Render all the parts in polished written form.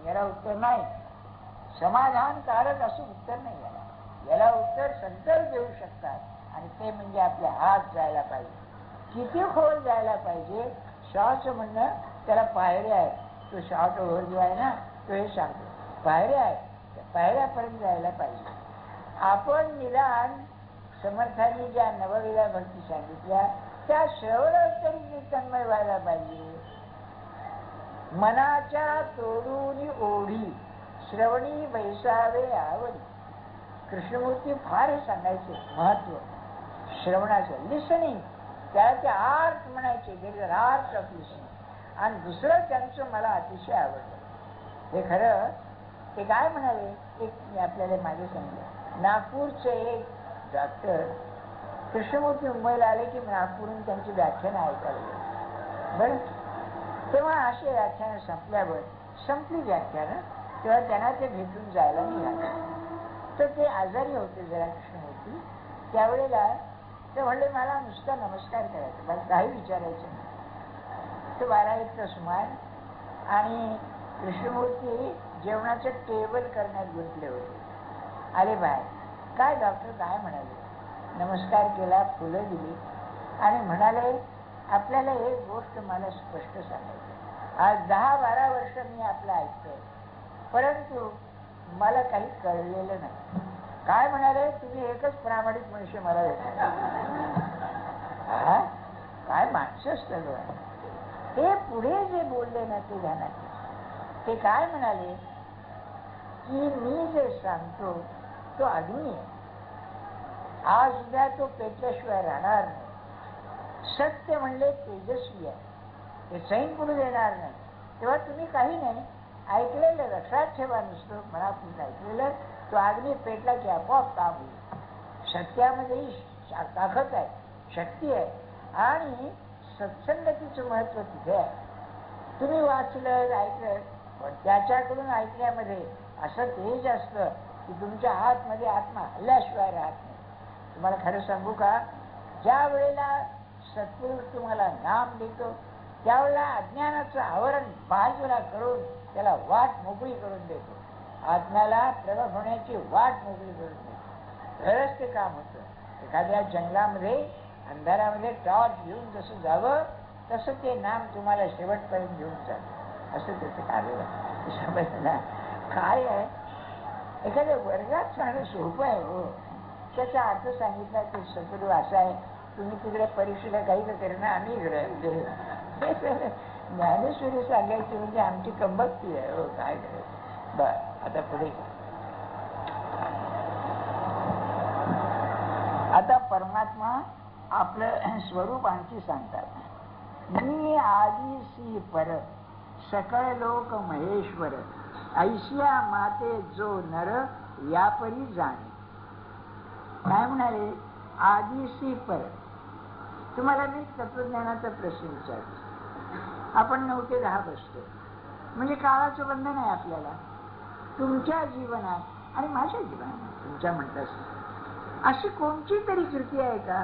याला उत्तर नाही. समाधानकारक असं उत्तर नाही याला उत्तर संतच देऊ शकतात. आणि ते म्हणजे आपले हात जायला पाहिजे. किती खोल जायला पाहिजे? श्वास म्हणणं त्याला पायऱ्या आहेत. तो श्वास ओव्हर जो आहे ना, तो हे सांगतो पायऱ्या आहेत, त्या पायऱ्यापर्यंत जायला पाहिजे. आपण निदान समर्थांनी ज्या नवविधा भक्ती सांगितल्या त्या श्रवणात तरी तन्मय व्हायला पाहिजे. मनाच्या तोडून ओढी श्रवणी बैसावे आवडी. कृष्णमूर्ती फार हे सांगायचे महत्व श्रवणाचं, लिसनिंग. त्याला ते आर्ट म्हणायचे, there is art of listening. आणि दुसरं त्यांचं मला अतिशय आवडलं. हे खरं ते काय म्हणाले, एक आपल्याला माझे सांगितलं, नागपूरचे एक डॉक्टर कृष्णमूर्ती मुंबईला आले की नागपूरहून त्यांची व्याख्यानं ऐकायला गेले. बरं, तेव्हा असे व्याख्यानं संपली व्याख्यानं, तेव्हा त्यांना ते भेटून जायला निघाले. तर ते आजारी होते जरा कृष्णमूर्ती. त्यावेळेला ते म्हणले मला नुसता नमस्कार करायचा, मला काही विचारायचं नाही. ते 12:00 सुमार आणि कृष्णमूर्ती जेवणाचं टेबल करण्यात गुंतले होते. आले बाहेर. काय डॉक्टर काय म्हणाले? नमस्कार केला, फुलं दिली आणि म्हणाले आपल्याला एक गोष्ट मला स्पष्ट सांगायची. आज 10-12 वर्ष मी आपलं ऐकतोय, परंतु मला काही कळलेलं नाही. काय म्हणाले? तुम्ही एकच प्रामाणिक मनुष्य मला काय माणसं असतं. ते पुढे जे बोलले ना ते ध्यानात. ते काय म्हणाले की मी जे सांगतो तो अजूनही आज उद्या तो पेटल्याशिवाय राहणार नाही. सत्य म्हणले तेजस्वी आहे, ते सैन पुढे देणार नाही. तेव्हा तुम्ही काही नाही ऐकलेलं लक्षात ठेवा. नुसतं मनापासून ऐकलेलं तो अग्नी पेटला की आपोआप काम होईल. सत्यामध्ये ताकद आहे, शक्ती आहे. आणि सत्संगतीचं महत्व तिथे आहे. तुम्ही वाचलं ऐकलं, पण त्याच्याकडून ऐकण्यामध्ये असं तेज असतं की तुमच्या आतमध्ये आत्मा हल्ल्याशिवाय राहत नाही. तुम्हाला खरं सांगू का, ज्या वेळेला सत्पुरुष तुम्हाला नाम देतो त्यावेळेला अज्ञानाचं आवरण बाजूला करून त्याला वाट मोकळी करून देतो. आत्म्याला प्रगट होण्याची वाट मोकळी करून देतो. तरच ते काम होतं. एखाद्या जंगलामध्ये अंधारामध्ये टॉर्च घेऊन जसं जावं तसं ते नाम तुम्हाला शेवटपर्यंत घेऊन जातं. असं त्याचं कार्य आहे. काय आहे, एखाद्या वर्गात सांगणं सोपं आहे हो. त्याचा अर्थ सांगितला की सद्गुरू असा आहे, तुम्ही तिकडे परीक्षेला काही तर करणं, आम्ही इकडे ज्ञानेश्वरी सांगायची म्हणजे आमची कंबक्ती आहे हो. काय करायचं. बर, आता पुढे आता परमात्मा आपलं स्वरूप आणखी सांगतात. मी आदि सी पर सकळ लोक महेश्वर ऐशिया माते जो नर यापरी जाणे. काय म्हणाले? आदिशी पर. तुम्हाला मी तत्वज्ञानाचा प्रश्न विचारतो. आपण 9 ते 10 बसतो म्हणजे काळाचं बंधन आहे आपल्याला. तुमच्या जीवनात आणि माझ्या जीवनात तुमच्या म्हणतात अशी कोणती तरी कृती आहे का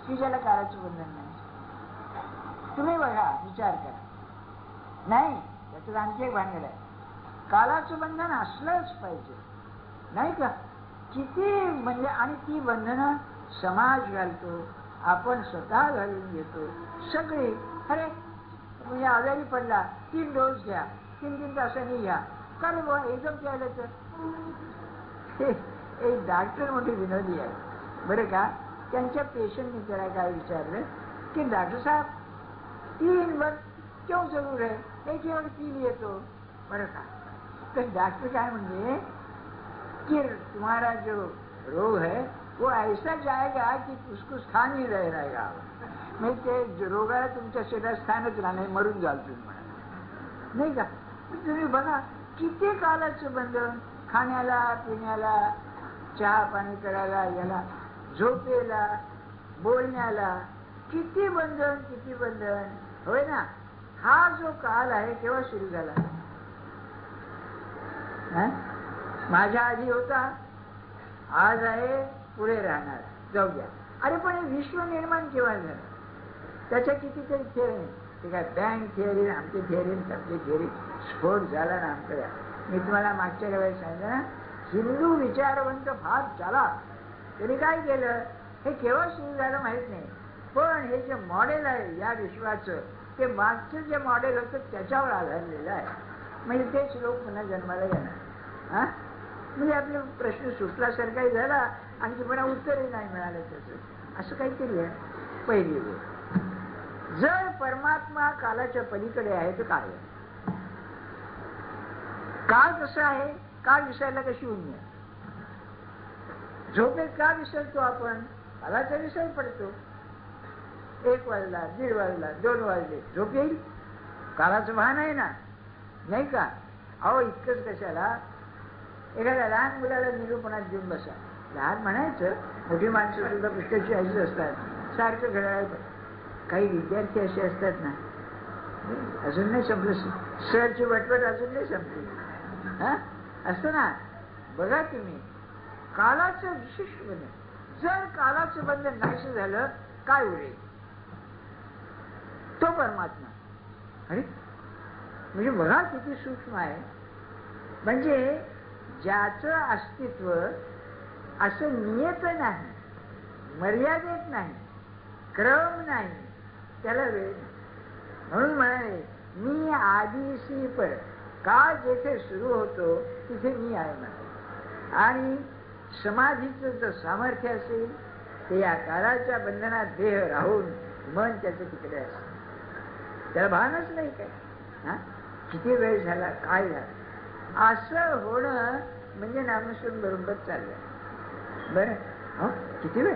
की ज्याला काळाचं बंधन नाही? तुम्ही बघा, विचार करा. नाही, त्याच्यात आणखी एक भानगड आहे. काळाचं बंधन असलंच पाहिजे नाही का? किती म्हणजे, आणि ती बंधनं समाज घालतो, आपण स्वतः घालून घेतो सगळे. अरे म्हणजे आजारी पडला 3 डोस घ्या, 3 तासांनी घ्या. का रे बुवा एकदम केलं तर? एक डॉक्टर मोठी विनोदी आहे बरं का. त्यांच्या पेशंटने त्याला काय विचारलं की डॉक्टर साहब 3 वक्त क्यों जरूर है, एक ही वक्त पी लिए तो. बरं का. तर डॉक्टर काय म्हणजे कि तुम्हारा जो रोग है वो ऐसा जाएगा कि कुछ खा नहीं रहेगा. म्हणजे ते रोगाला तुमच्या शरीरात स्थानच राहणार, मरून जाल तुम्ही म्हणा नाही का. तुम्ही बघा किती कालाचं बंधन, खाण्याला पिण्याला, चहा पाणी करायला, याला झोपेला, बोलण्याला, किती बंधन, किती बंधन. होय ना. हा जो काल आहे केव्हा सुरू झाला? माझ्या आधी होता, आज आहे, पुढे राहणार, जाऊ द्या. अरे पण हे विश्व निर्माण केव्हा झालं? त्याच्या कितीतरी थिअरी. ते काय बँक थिअरी, आमची थिअरी, आपली थिअरी, स्फोट झाला ना आमच्या. मी तुम्हाला मागच्या वेळेस सांगितलं ना, हिंदू विचारवंत फार झाला. त्यांनी काय केलं, हे केव्हा सुरू झालं माहित नाही, पण हे जे मॉडेल आहे या विश्वाचं, ते मागचं जे मॉडेल होतं त्याच्यावर आधारलेलं आहे. म्हणजे तेच लोक पुन्हा जन्माला येणार. हा, म्हणजे आपला प्रश्न सुटल्यासारखाही झाला, आणखी पुन्हा उत्तरही नाही मिळालं त्याचं. असं काहीतरी आहे. पहिली गोष्ट, जर परमात्मा कालाच्या पलीकडे आहे तर काय आहे? काळ कसं आहे? काळ विसरायला कशी उन्ही आहे? झोपेत का विसरतो आपण? कालाचा विसर पडतो. 1 वाजला, 1:30 वाजला, 2 वाजले, झोप येईल? कालाचं भान आहे ना, नाही का? अहो, इतकंच कशाला, एखाद्या लहान मुलाला निरूपणात घेऊन बसा. लहान म्हणायचं, मोठी माणसं सुद्धा पुस्तकाची ऐशी असतात, सारखं घड्याळ. काही विद्यार्थी असे असतात ना, अजून नाही संपलं, सरची वटवट अजून नाही संपली. हा, असतं ना. बघा तुम्ही, कालाचं विशिष्ट बंधन. जर कालाचं बंधन नाहीसं झालं, काय उरेल? तो परमात्मा. अरे, म्हणजे बघा किती सूक्ष्म आहे. म्हणजे ज्याचं अस्तित्व असं नियत नाही, मर्यादेत नाही, क्रम नाही, त्याला वेळ नाही. म्हणून म्हणाले, मी आदिसी पर. काळ जेथे सुरू होतो तिथे मी आहे म्हणाले. आणि समाधीचं जर सामर्थ्य असेल ते या काळाच्या बंधनात देह राहून मन त्याचं तिकडे असतं, त्याला भानच नाही काय. हा, किती वेळ झाला, काय झालं, असं होणं म्हणजे नामस्मरण बरोबर चाललंय. बरं, हो, किती वेळ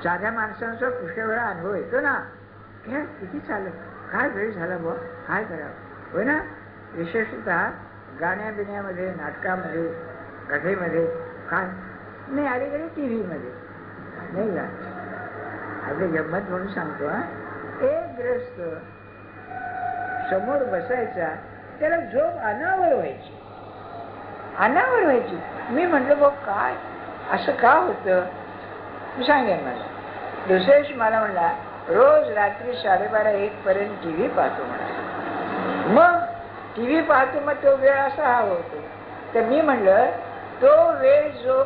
साध्या माणसांचा पुष्कळ वेळा अनुभव येतो ना, किती चाललं, काय वेळ झाला बुवा, काय करावं, होय ना. विशेषतः गाण्याबिण्यामध्ये, नाटकामध्ये, कथेमध्ये काय नाही, अलीकडे TV मध्ये नाही का. आपली गंमत म्हणून सांगतो. एक ग्रस्त समोर बसायचा, त्याला झोप अनावर व्हायची, अनावर व्हायची. मी म्हटलं बघ काय असं का होतं, मी सांगेन मला. दुसऱ्या दिवशी मला म्हणला, रोज रात्री 12:30-1 पर्यंत TV पाहतो म्हणा. मग TV पाहतो, मग तो वेळ असा हा होतो. तर मी म्हणलं, तो वेळ जो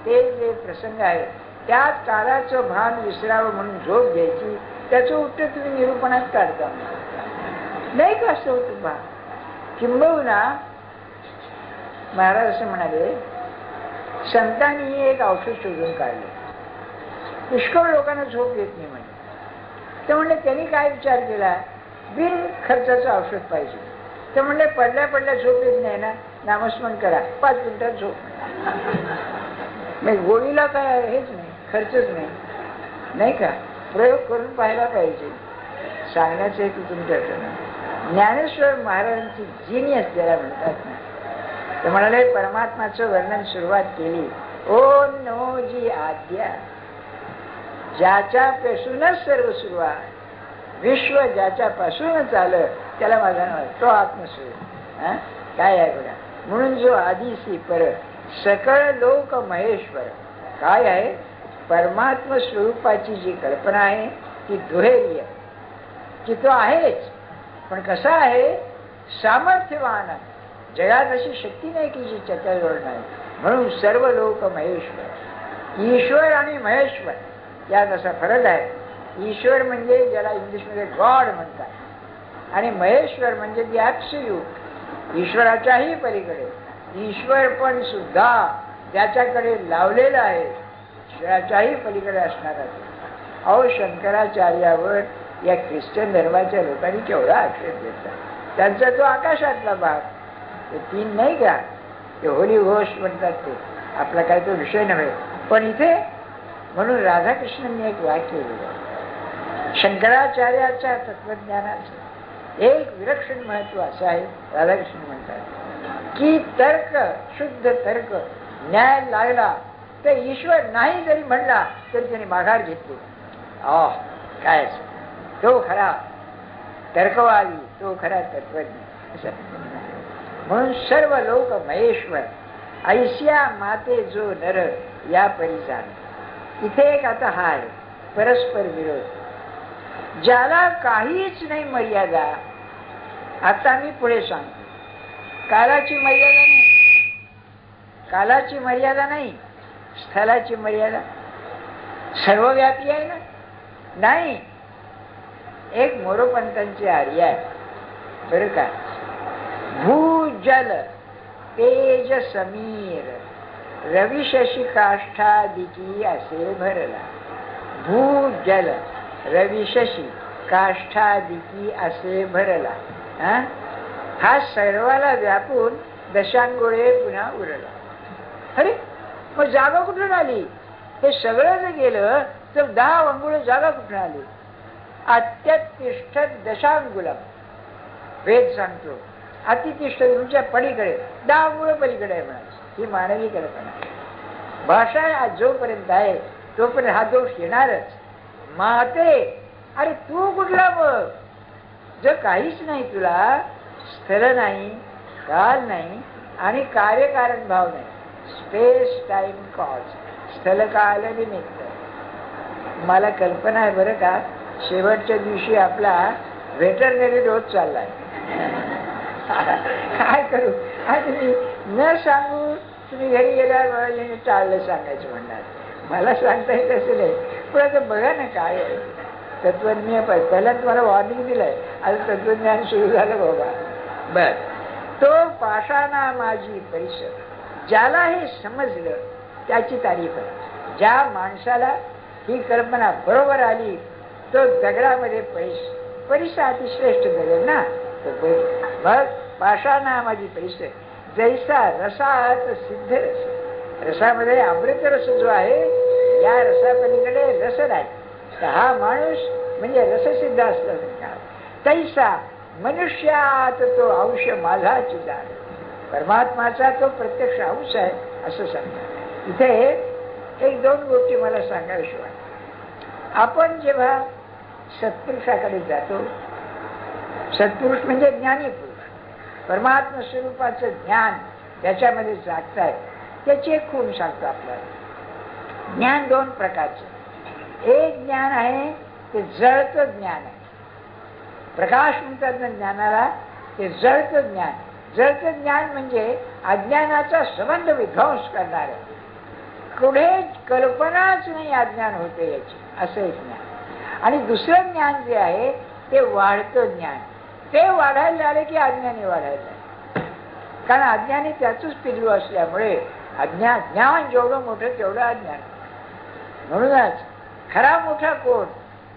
ते जे प्रसंग आहे त्यात काळाचं भान विसरावं म्हणून झोप घ्यायची, त्याचं उत्तर तुम्ही निरूपणात काढता नाही का? असं होतं बा. किंबहुना महाराज असं म्हणाले, संतांनी एक औषध शोधून काढले, पुष्कळ लोकांना झोप येत नाही म्हणे. ते म्हणले, त्यांनी काय विचार केला, बिन खर्चाचं औषध पाहिजे. ते म्हणले, पडल्या पडल्या झोप येत नाही ना, नामस्मरण करा, 5 मिनिटात झोप. मग गोळीला काय हेच नाही, खर्चच नाही, नाही का. प्रयोग करून पाहायला पाहिजे. सांगण्याचं एक तुमच्याकडे ज्ञानेश्वर महाराजांची जिनियस ज्याला म्हणतात ना, ते म्हणाले, परमात्माचं वर्णन सुरुवात केली, ओ नो जी आद्या, ज्याच्यापासूनच सर्व सुरुवात, विश्व ज्याच्यापासूनच आलं त्याला माझा नाव, तो आत्मस्वरूप. काय आहे बघा. म्हणून जो आदिसी पर सकळ लोक महेश्वर. काय आहे? परमात्म स्वरूपाची जी कल्पना आहे ती दुहेरी आहे, की तो आहेच, पण कसा आहे, सामर्थ्यवान. जगात अशी शक्ती नाही की जी त्याच्याजवळ नाही. म्हणून सर्व लोक महेश्वर. ईश्वर आणि महेश्वर यात असा फरक आहे. ईश्वर म्हणजे ज्याला इंग्लिशमध्ये गॉड म्हणतात, आणि महेश्वर म्हणजे दी ॲब्सोल्यूट, ईश्वराच्याही पलीकडे. ईश्वर पण सुद्धा त्याच्याकडे लावलेला आहे, ईश्वराच्याही पलीकडे असणार आहे. अहो, शंकराचार्यावर या ख्रिश्चन धर्माच्या लोकांनी केवढा आक्षेप घेतला. त्यांचा तो आकाशातला भाग, ते 3 नाही का, ते होली घोस्ट म्हणतात, ते आपला काय तो विषय नव्हे. पण इथे म्हणून राधाकृष्णांनी एक वाक्य लिहिलं, शंकराचार्याच्या तत्वज्ञानाचं एक विलक्षण महत्व असं आहे. राधाकृष्ण म्हणतात की तर्क, शुद्ध तर्क, न्याय लागला तर ईश्वर नाही जरी म्हणला तरी त्याने माघार घेतली. काय तो खरा तर्कवादी, तो खरा तत्वज्ञ. म्हणून सर्व लोक महेश्वर. ऐश्या माते जो नर या परिजान. इथे एक आता हा आहे परस्पर विरोध, ज्याला काहीच नाही मर्यादा. आता मी पुढे सांगतो, कालाची मर्यादा नाही, कालाची मर्यादा नाही, स्थलाची मर्यादा. सर्वव्यापी आहे ना? नाही. एक मोरोपंतांची आर्य आहे बरं का. भूजल तेज समीर रवी शशी काष्ठादिकी असे भरला. भूजल रवी शशी काष्ठादिकी असे भरला. हा सर्वाला व्यापून दशांगोळे पुन्हा उरला. अरे मग जागा कुठून आली? हे सगळं जर गेलं तर 10 अंगुळ जागा कुठून आली? अत्यतिष्ठ दशांगुलम वेद सांगतो. अतितिष्ठ तुमच्या पलीकडे 10 अंगुळ पलीकडे आहे म्हणायचं. ही मानवी कल्पना. भाषा जोपर्यंत आहे तोपर्यंत हा दोष येणारच. माते अरे तू कुठला मग? जर काहीच नाही तुला, स्थल नाही, काल नाही आणि कार्यकारण भाव नाही, स्पेस टाइम कॉज, स्थल काल निमित्त. मला कल्पना आहे बरं का, शेवटच्या दिवशी आपला व्हेटरनरी डोस चाललाय. काय करू? तुम्ही न सांगू, तुम्ही घरी गेल्यावर टाळलं सांगायचं म्हणणार. मला सांगता येत असे नाही, पण आता बघा ना काय आहे तत्वज्ञ. पहिला तुम्हाला वॉर्निंग दिलंय, आता तत्वज्ञान सुरू झालं बाबा. बर, तो पाषाणा माझी परिसर. ज्याला हे समजलं त्याची तारीफ आहे. ज्या माणसाला ही कल्पना बरोबर आली तो दगडामध्ये परिसर अतिश्रेष्ठ दगड ना. मग पाषाणा माझी परिसर जैसा रसात सिद्ध रस. रसामध्ये अमृत रस जो आहे, या रसापलीकडे रस नाही. तर हा माणूस म्हणजे रससिद्ध असला. तैसा मनुष्यात तो अंश माझा चिदार. परमात्माचा तो प्रत्यक्ष अंश आहे असं सांगतात. इथे 1-2 गोष्टी मला सांगायला वाटतात. आपण जेव्हा सत्पुरुषाकडे जातो, सत्पुरुष म्हणजे ज्ञानी पुरुष, परमात्मा स्वरूपाचं ज्ञान त्याच्यामध्ये जागताय, त्याची एक खूण सांगतो आपल्याला. ज्ञान 2 प्रकारचं. एक ज्ञान आहे ते जळतं ज्ञान आहे. प्रकाश म्हणतात ना ज्ञानाला, ते जळतं ज्ञान. जळतं ज्ञान म्हणजे अज्ञानाचा संबंध विध्वंस करणार आहे. पुढे कल्पनाच नाही अज्ञान होते याची, असं एक ज्ञान. आणि दुसरं ज्ञान जे आहे ते वाढतं ज्ञान. ते वाढायला लागले की अज्ञानी वाढायला. कारण अज्ञानी त्याचंच पिल्लू असल्यामुळे ज्ञान जेवढं मोठं तेवढं अज्ञान. म्हणूनच खरा मोठा कोण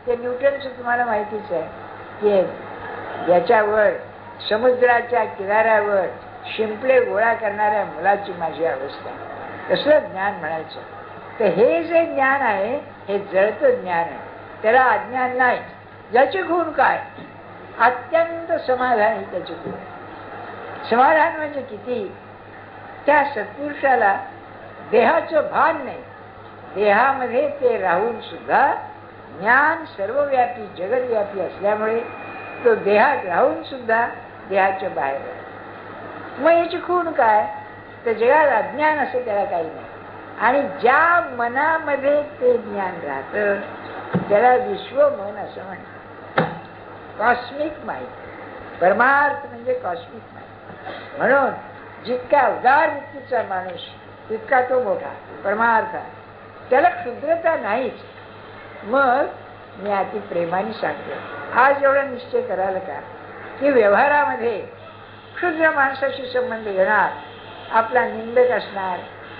ते न्यूटनचं तुम्हाला माहितीच आहे की याच्यावर समुद्राच्या किनाऱ्यावर शिंपले गोळा करणाऱ्या मुलाची माझी अवस्था, तसं ज्ञान म्हणायचं. तर हे जे ज्ञान आहे हे जळतं ज्ञान आहे, त्याला अज्ञान नाही. याची खूण काय? अत्यंत समाधान ही त्याची खूण. समाधान म्हणजे किती? त्या सत्पुरुषाला देहाचं भान नाही. देहामध्ये ते राहून सुद्धा ज्ञान सर्वव्यापी जगदव्यापी असल्यामुळे तो देहात राहून सुद्धा देहाच्या बाहेर आहे. मग याची खूण काय? तर जगात अज्ञान असं त्याला काही नाही. आणि ज्या मनामध्ये ते ज्ञान राहतं त्याला विश्वमन असं म्हणतात. Cosmic mind. परमार्थ म्हणजे कॉस्मिक माइंड. म्हणून जितका उदार वृत्तीचा माणूस तितका तो मोठा परमार्थ आहे. त्याला क्षुद्रता नाहीच. मग मी अति प्रेमाने सांगतो, आज एवढा निश्चय करायला का की व्यवहारामध्ये क्षुद्र माणसाशी संबंध येणार, आपला निंदक असणार,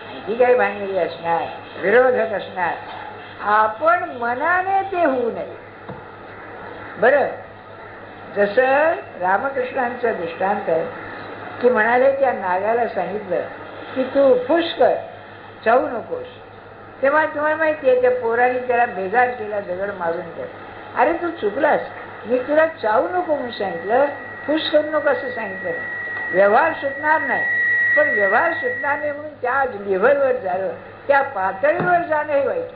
आणखी काही भांडणी असणार, विरोधक असणार. आपण मनाने ते होऊ नये. बरं, जसं रामकृष्णांचं दृष्टांत आहे की म्हणाले त्या नागाला सांगितलं की तू फुस कर, चावू नकोस. तेव्हा तुम्हाला माहिती आहे त्या पोराने त्याला बेजार केला दगड मारून कर. अरे तू चुकलास, मी तुला चावू नको म्हणून सांगितलं, फुस करू नको असं सांगितलं नाही. व्यवहार सुटणार नाही, पण व्यवहार सुटणार नाही म्हणून त्या लेव्हलवर झालं, त्या पातळीवर जाणं हे वाईट.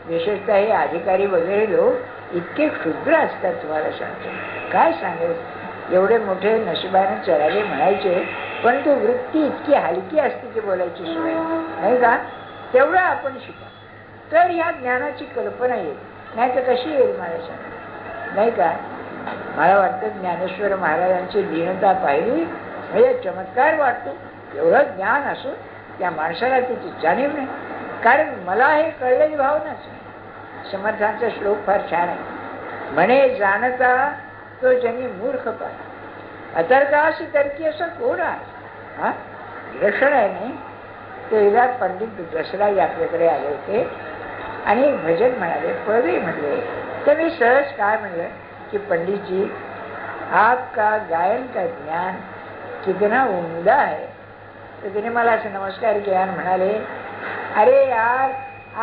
विशेषतः हे अधिकारी वगैरे लोक इतके क्षुद्र असतात. तुम्हाला सांगतो, काय सांगायचं, एवढे मोठे नशिबाने चढावे म्हणायचे, पण तो वृत्ती इतकी हलकी असते की बोलायची सोय नाही का. तेवढं आपण शिका तर ह्या ज्ञानाची कल्पना येईल, नाही तर कशी येईल मला सांगा, नाही का. मला वाटतं ज्ञानेश्वर महाराजांची दीनता पाहिली म्हणजे चमत्कार वाटतो. एवढं ज्ञान असो त्या माणसाला त्याची जाणीव नाही, कारण मला हे कळलेली भावनाच नाही. समर्थांचा श्लोक फार छान आहे. म्हणे जाणता तो जनी मूर्ख पाय, अतर्काशी तर्की असं कोण आहे. हा लक्षण आहे नाही. ते एकदा पंडित दसराई आपल्याकडे आले होते आणि भजन म्हणाले, पदही म्हणले. तर मी सहज काय म्हणलं की पंडितजी आपका गायन का ज्ञान कितना उमदा है. तर तिने मला असं नमस्कार किया आणि म्हणाले, अरे यार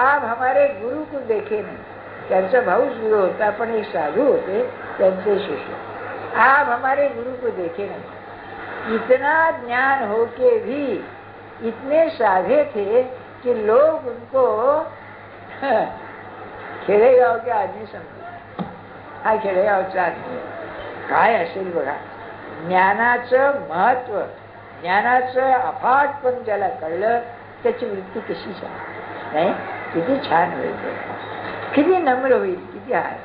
आप हमारे गुरु को देखे नहीं. त्यांचा भाऊच गुरु होता, पण एक साधू होते त्यांचे शिष्य. आप हमारे गुरु को देखे नहीं. इतना ज्ञान हो के भी इतने साधे थे कि लोग उनको खेडेगाव के आदमी समजले. हा खेडेगावचा आदमी काय असेल बघा. ज्ञानाचं महत्व, ज्ञानाचं अफाटपण ज्याला कळलं त्याची वृत्ती कशी छान नाही, किती छान होईल, किती नम्र होईल, किती आहे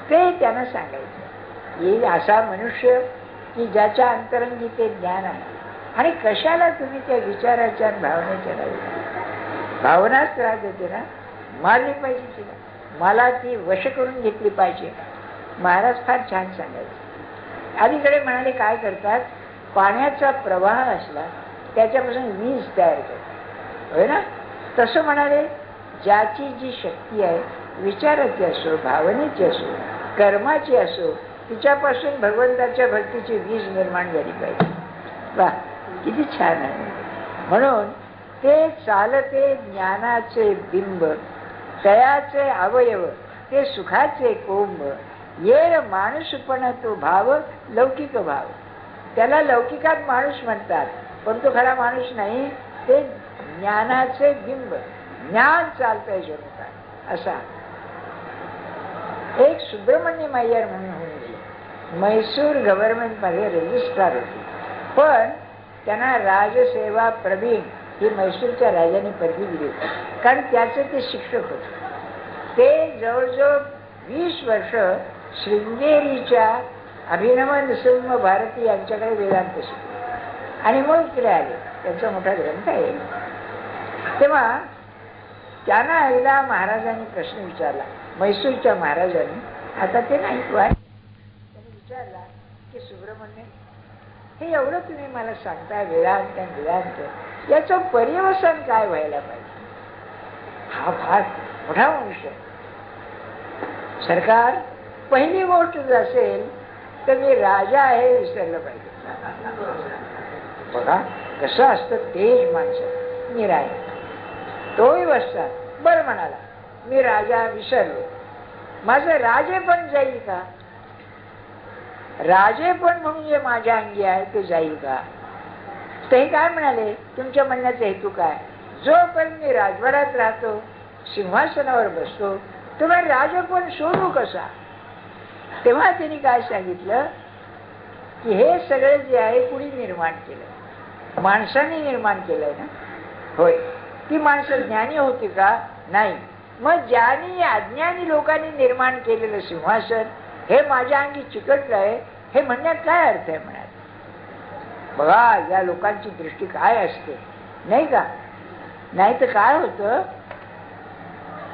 ते त्यांना सांगायचं. येईल असा मनुष्य की ज्याच्या अंतरंगी ते ज्ञान आहे. आणि कशाला तुम्ही त्या विचाराच्या भावनेच्या भावनाच त्रास देते ना, मारली पाहिजे तिला, मला ती वश करून घेतली पाहिजे. महाराज फार छान सांगायचे. अलीकडे म्हणाले काय करतात, पाण्याचा प्रवाह असला त्याच्यापासून वीज तयार करतात, होय ना. तसं म्हणाले ज्याची जी शक्ती आहे, विचाराची असो, भावनेची असो, कर्माची असो, तिच्यापासून भगवंताच्या भक्तीची वीज निर्माण झाली पाहिजे. वा किती छान आहे. म्हणून ते चालते ज्ञानाचे बिंब, तयाचे अवयव ते सुखाचे कोंब. ये माणूसपणा तो भाव लौकिक भाव. त्याला लौकिकात माणूस म्हणतात, पण तो खरा माणूस नाही, ते ज्ञानाचे बिंब, ज्ञान चालतंय जगतात असा. एक सुब्रमण्यम अय्यर म्हणून होती, म्हैसूर गव्हर्नमेंट मध्ये रजिस्ट्रार होती, पण त्यांना राजसेवा प्रवीण ही म्हैसूरच्या राजाने पदवी दिली होती, कारण त्याचे ते शिक्षक होते. ते जवळजवळ 20 वर्ष शृंगेरीच्या अभिनव नृसिंह भारती यांच्याकडे वेदांत शिकले आणि मग इकडे आले. त्यांचा मोठा ग्रंथ आहे. तेव्हा त्यांना एकदा महाराजांनी प्रश्न विचारला, म्हैसूरच्या महाराजांनी, आता ते नाही त्यांनी विचारला की सुब्रमण्य हे एवढं तुम्ही मला सांगताय वेदांत वेदांत, याचं पर्यवसन काय व्हायला पाहिजे. हा फार मोठा मनुष्य. सरकार पहिली गोष्ट जर असेल तर मी राजा आहे विसरलं पाहिजे. बघा कसं असतं तेज माणसं. मी राय तोही बसतात. बरं म्हणाला मी राजा विसरलो, माझं राजे पण जाईल का, राजे पण म्हणून जे माझ्या अंगी आहे ते जाईल का. ते काय म्हणाले, तुमच्या म्हणण्याचा हेतू काय, जोपर्यंत मी राजवाड्यात राहतो, सिंहासनावर बसतो, तुम्ही राजपण शोधू कसा. तेव्हा त्यांनी काय सांगितलं की हे सगळं जे आहे कुणी निर्माण केलं, माणसाने निर्माण केलंय ना. होय, ती माणसं ज्ञानी होती का, नाही. मग ज्ञानी अज्ञानी लोकांनी निर्माण केलेलं सिंहासन हे माझ्या अंगी चिकटलंय, हे म्हणण्यात काय अर्थ आहे म्हणाल. बघा या लोकांची दृष्टी काय असते नाही का. नाही तर काय होतं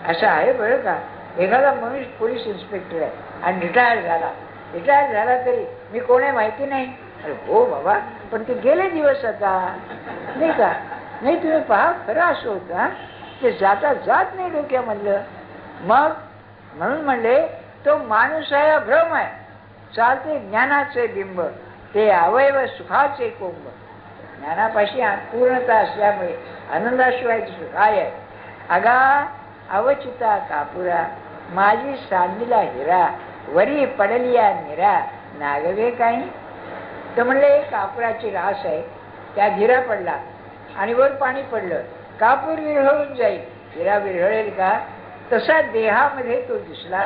असं आहे बरं का, एखादा मनुष्य पोलीस इन्स्पेक्टर आहे आणि रिटायर झाला तरी मी कोण आहे माहिती नाही. अरे हो बाबा, पण ते गेले दिवस आता नाही का. नाही तुम्ही पहा खरं असं होतं, ते जाता जात नाही डोक्यामधलं. मग म्हणून म्हणले तो माणूस आहे भ्रम आहे, चालते ज्ञानाचे बिंब, ते अवयव सुखाचे कोंब. ज्ञानापाशी पूर्णता असल्यामुळे आनंदाशिवाय सुख काय आहे. अगा अवचिता कापुरा माझी सांडीला हिरा, वरी पडलिया निरा नागवे काही. तर म्हणले कापुराची रास आहे, त्यात हिरा पडला आणि वर पाणी पडलं, कापूर विरघळून जाईल, हिरा विरघळेल का. तसा देहामध्ये तो दिसला,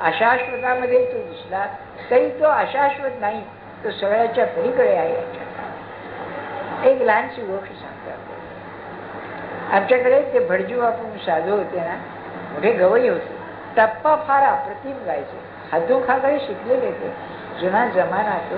अशाश्वतामध्ये तो दिसला, तरी तो अशाश्वत नाही, तो सगळ्याच्या पलीकडे आहे. एक लहानशी गोष्ट सांगतो. आमच्याकडे ते भटजी बापू साधू होते ना, मोठे गवई होते, टप्पा फार अप्रतिम गायचे, हातू खाकडे शिकलेले ते. जुना जमाना तो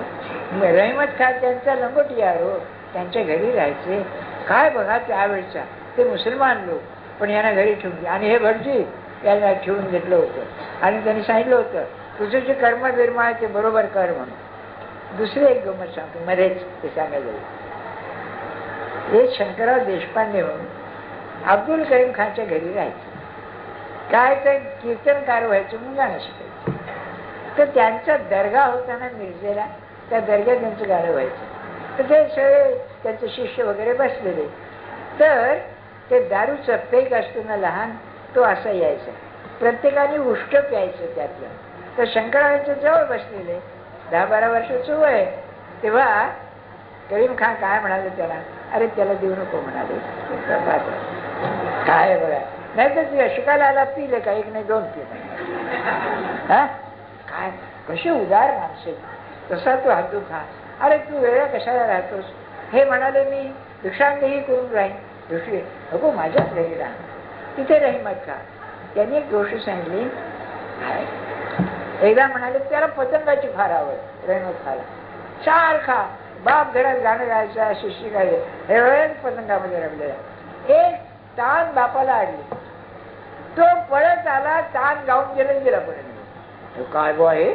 रहिमत खान त्यांचा लंगोटिया हो, त्यांच्या घरी राहायचे. काय बघा त्यावेळचा ते मुसलमान लोक, पण यांना घरी ठेवून, आणि हे भटजी याला ठेवून घेतलं होतं आणि त्यांनी सांगितलं होतं तुझं जे कर्म बिर्म आहे ते बरोबर कर म्हणून. दुसरी एक गमत सांगतो मध्येच ते सांगायचं. हे शंकरराव देशपांडे म्हणून अब्दुल करीम खानच्या घरी राहायचे. काय तर कीर्तनकार व्हायचं म्हणून गाणं शिकायचं. तर त्यांचा दर्गा होता ना मिरजेला, त्या दर्ग्यात त्यांचं गाणं व्हायचं. तर ते सगळे त्यांचे शिष्य वगैरे बसलेले. तर ते दारूचा पेक असतो ना लहान, तो असा यायचा. प्रत्येकाने उष्ट प्यायचं त्यातलं. तर शंकराच्या जवळ बसलेले 10-12 वर्षाचं वय. तेव्हा करीम खान काय म्हणाले त्याला, अरे त्याला देऊ नको म्हणाले. काय बघा, नाही तर तुझ्या शिकायला आला पिले का, एक नाही 2 पिले. हा काय कशी उदार माणसे, तसा तू हातू खा. अरे तू वेळा कशाला राहतोस. हे म्हणाले मी भिक्षांतही करून राहीन. ऋषी नको माझ्याच घरी राहा, तिथे राही मत खा. त्यांनी एक गोष्ट सांगितली. एकदा म्हणाले त्याला पतंगाची फार आवड, रेणूक खायला सारखा. बाप घरात गाणं गायचा, शिष्य गायचे, हे वेळेस पतंगामध्ये रमलेला. एक तान बापाला अडली, तो पळत आला, तान गाऊन गेला पडत. काय बो आहे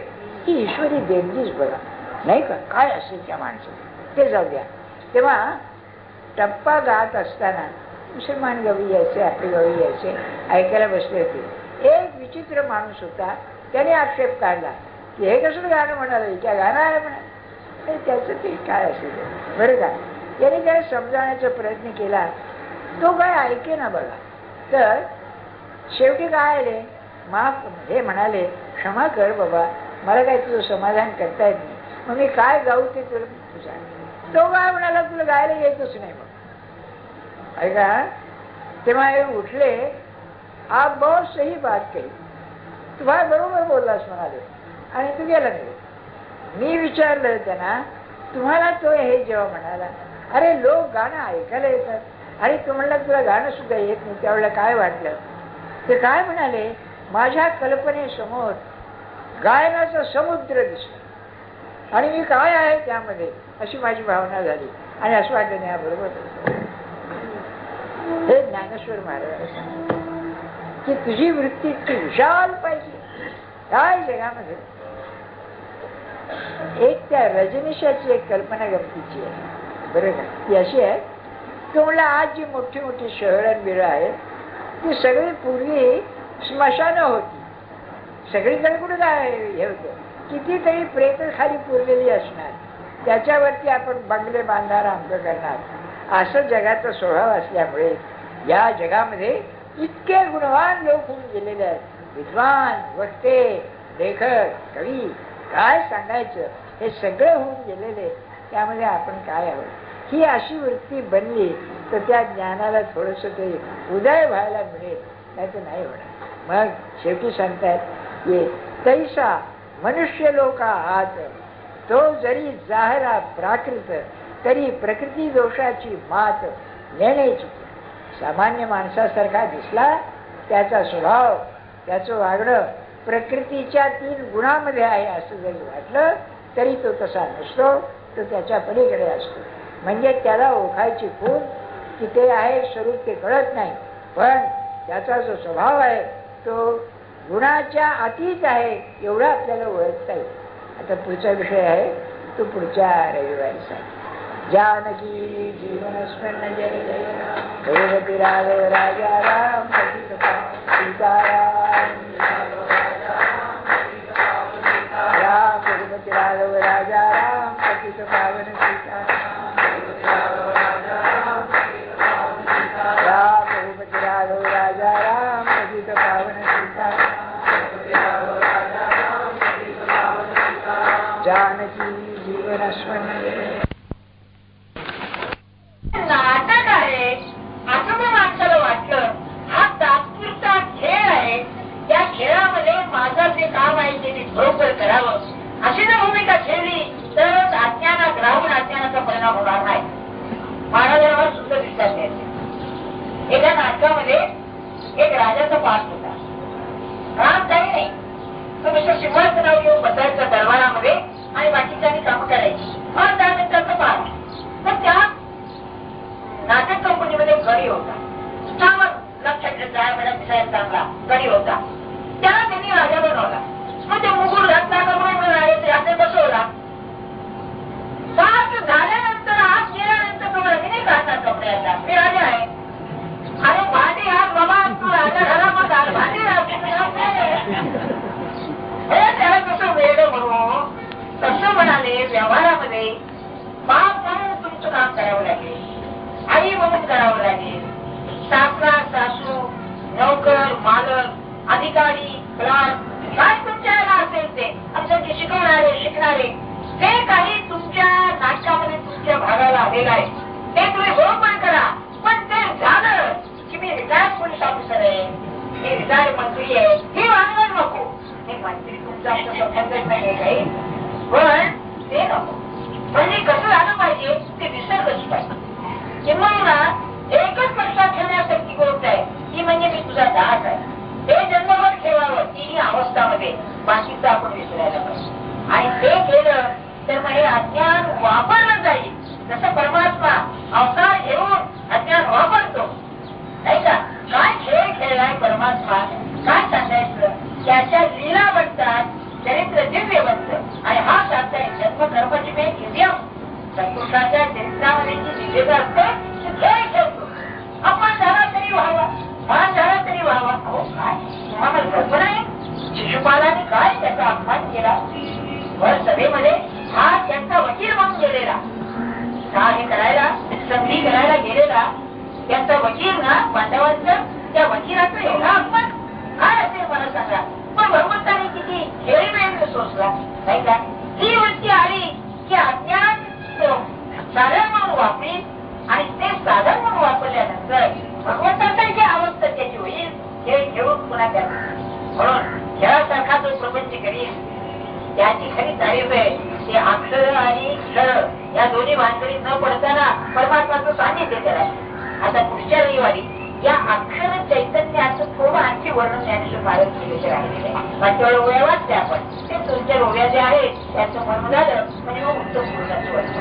ही ईश्वरी देणगीच बघा, नाही का. काय असेल त्या माणसाचं ते जाऊ द्या. तेव्हा टप्पा गात असताना मुसलमान गवई यायचे, आपले गवई यायचे, ऐकायला बसले होते. एक विचित्र माणूस होता, त्याने आक्षेप काढला की हे कसं गाणं म्हणाले, क्या गाणं आहे म्हणा. त्याचं ते काय असेल बरं का. त्याने काय समजावण्याचा प्रयत्न केला, तो काय ऐके ना बघा. तर शेवटी काय आले, माफ हे म्हणाले क्षमा कर बाबा, मला काय तुझं समाधान करता येत नाही, मग मी काय गाऊ ते तुला सांग. तो काय म्हणाला तुला गायला येतच नाही. मग ऐका, तेव्हा हे उठले, आप बहुत सही बात कही, तू भाई बरोबर बोललास म्हणाले, आणि तू गेला नाही. मी विचारलं त्यांना, तुम्हाला तो हे जेव्हा म्हणाला, अरे लोक गाणं ऐकायला येतात आणि तू म्हणला तुला गाणं सुद्धा येत नाही, त्यावेळेला काय वाटलं. ते काय म्हणाले, माझ्या कल्पनेसमोर गायनाचा समुद्र दिसला आणि मी काय आहे त्यामध्ये, अशी माझी भावना झाली. आणि असं वाटलं नाही बरोबर. हे ज्ञानेश्वर महाराज सांगतात की तुझी वृत्ती इतकी विशाल पाहिजे काय जगामध्ये. एक त्या रजनीशाची एक कल्पना गमतीची आहे बरं का. ती अशी आहे, तो म्हणला आज जी मोठी मोठी शहरं बिळं आहेत ती सगळी पूर्वी स्मशानं होती. सगळीकडे कुठे काय हे होतं, कितीतरी प्रेत खाली पुरलेली असणार, त्याच्यावरती आपण बंगले बांधणार, अंक करणार. असं जगाचा स्वभाव असल्यामुळे या जगामध्ये इतके गुणवान लोक होऊन गेलेले आहेत, विद्वान, वक्ते, लेखक, कवी, काय सांगायचं, हे सगळं होऊन गेलेले. त्यामध्ये आपण काय आहोत. ही अशी वृत्ती बनली तर त्या ज्ञानाला थोडंसं ते उदय व्हायला मिळेल, नाही तर नाही होणार. मग शेवटी सांगतायत ये तैसा मनुष्य लोका हात, तो जरी जाहरा प्राकृत, तरी प्रकृती दोषाची मात नेण्याची. सामान्य माणसासारखा दिसला, त्याचा स्वभाव, त्याचं वागणं प्रकृतीच्या 3 गुणामध्ये आहे असं जरी वाटलं तरी तो तसा नसतो, तो त्याच्या पलीकडे असतो. म्हणजे त्याला ओळखायची खूण की ते आहे स्वरूप ते कळत नाही, पण त्याचा जो स्वभाव आहे तो गुणाच्या अतीत आहे एवढं आपल्याला ओळखता येईल. आता पुढचा विषय आहे तो पुढच्या रविवारी सांग. जानकी जीवन स्मरण जय जय रघुपती राघव राजा राम सीताराम राम रघुपती राघव राजा राम पतित पावन सीताराम राम रघुपती राघव राजा राम पतित पावन सीताराम जानकी जीवन स्मरण. नाटक आहे असं मी माणसाला वाटलं. हा तात्पुरता खेळ आहे, त्या खेळामध्ये माझं जे काम आहे ते मी बरोबर करावं अशी जर भूमिका खेळली तरच अज्ञानात राहून अज्ञानाचा परिणाम होणार नाही. महाराजांवर सुद्धा दिसतात त्याचे. एका नाटकामध्ये एक राजाचा पाठ होता. काम काही नाही, तो नुसतं सिंहासनावर येऊन बसायचा दरबारामध्ये आणि बाकीच्यांनी कामं करायची. 5-10 मिनिटाचा पाठ. तर त्या गडी होता. चांगला लक्षात घेतला मला दिसायला चांगला गडी होता. त्याला त्यांनी राजा बनवला. मग ते मुकुट घातला राजा बसवला. सात झाल्यानंतर हात गेल्यानंतर तुम्हाला मी नाही घालणार कपड्याचा, मी राजा आहे. अरे भांडी हात बाबा, तू राजा झाला मग भांडी त्याला कसं वेळ म्हणून तसं म्हणाले. व्यवहारामध्ये बाप म्हणून तुमचं काम करावं लागेल, आई म्हणून करावं लागेल. सासरा सासू नोकर मालक अधिकारी क्लार्क काय तुमच्याला असेल ते आमच्याकडे शिकणारे जे काही तुमच्या नाटकामध्ये तुमच्या भागाला आलेलं आहे ते तुम्ही बरोबर करा. पण ते झालं की मी रिटायर्ड पोलीस ऑफिसर आहे, मी रिटायर्ड मंत्री आहे, हे वागणं नको. हे मंत्री तुमचा असं संबंधच नाही काही, पण ते नको. म्हणजे कसं झालं पाहिजे ते विसरलंच पाहिजे. किंवा एकच लक्षात ठेवण्यासारखी गोष्ट आहे ती म्हणजे मी तुझा दास आहे हे जन्मभर ठेवावं तिन्ही अवस्थामध्ये. बाकीचं आपण विसरायला पाहिजे. आणि ते केलं तर मग हे अज्ञान वापरलं जाईल. जसं परमात्मा अवतार घेऊन अज्ञान वापरतो नाही का. काय खेळ खेळलाय परमात्मा, काय सांगायचं. त्याच्या लीला बनतात, चरित्र दिव्य बनतं. आणि हा सांगताय जन्मकर्माची मी इतिहास संपुष्टाच्या चरित्रामध्ये जी दिव्यता असते ते खेळ खेळतो. आपण झाला तरी व्हावा, मान झाला तरी व्हावा. अहो काय तुम्हाला कल्पना आहे शिशुपालाने काय त्याचा अपमान केला. वर सभेमध्ये हा त्यांचा वकील म्हणून गेलेला, हा हे करायला संधी करायला गेलेला त्यांचा वकील ना पांडवांचं. त्या वकिलाचं एवढा अपमान काय असेल मला सांगा. पण भगवंताने किती खेळीमेळ सोसला नाही का. ही वृत्ती आली की अज्ञान साधन म्हणून वापरी आणि ते साधन म्हणून वापरल्यानंतर भगवंताचा जी अवस्था त्याची होईल खेळ घेऊन पुन्हा त्या. म्हणून खेळासारखा जो प्रपंच करील त्याची खरी तारीफ आहे ते अक्षर आणि क्षर या दोन्ही भानगडीत न पडताना परमात्माचं सान्निध्य त्याला. आता पुढच्या रविवारी या अक्षर चैतन्याचं थोडं आणखी वर्णन ज्ञानेश्वर महाराज केलेले राहिलेले आहे. मागच्या वेळेला ओव्या वाचल्या आपण, ते तुमच्या ओव्या जे आहेत त्याचं वर्णन झालं म्हणजे मग उत्तम पुरुषाचं वर्णन.